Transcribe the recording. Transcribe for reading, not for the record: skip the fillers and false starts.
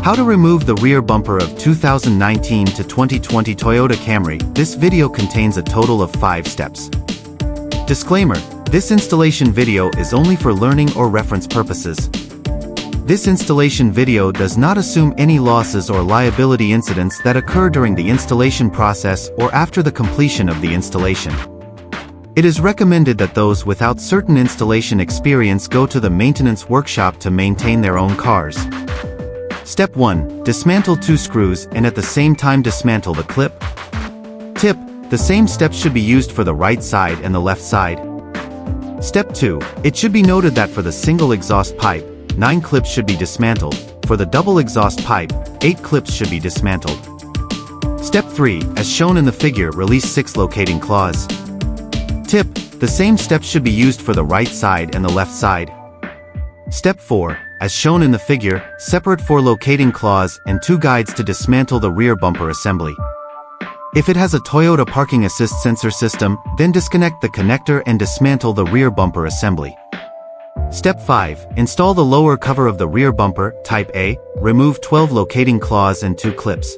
How to remove the rear bumper of 2019 to 2020 Toyota Camry. This video contains a total of 5 steps. Disclaimer: this installation video is only for learning or reference purposes. This installation video does not assume any losses or liability incidents that occur during the installation process or after the completion of the installation. It is recommended that those without certain installation experience go to the maintenance workshop to maintain their own cars. Step 1. Dismantle 2 screws and at the same time dismantle the clip. Tip: the same steps should be used for the right side and the left side. Step 2. It should be noted that for the single exhaust pipe, 9 clips should be dismantled. For the double exhaust pipe, 8 clips should be dismantled. Step 3. As shown in the figure, release 6 locating claws. Tip: the same steps should be used for the right side and the left side. Step 4. As shown in the figure, separate 4 locating claws and 2 guides to dismantle the rear bumper assembly. If it has a Toyota parking assist sensor system, then disconnect the connector and dismantle the rear bumper assembly. Step 5. Install the lower cover of the rear bumper, Type A. Remove 12 locating claws and 2 clips.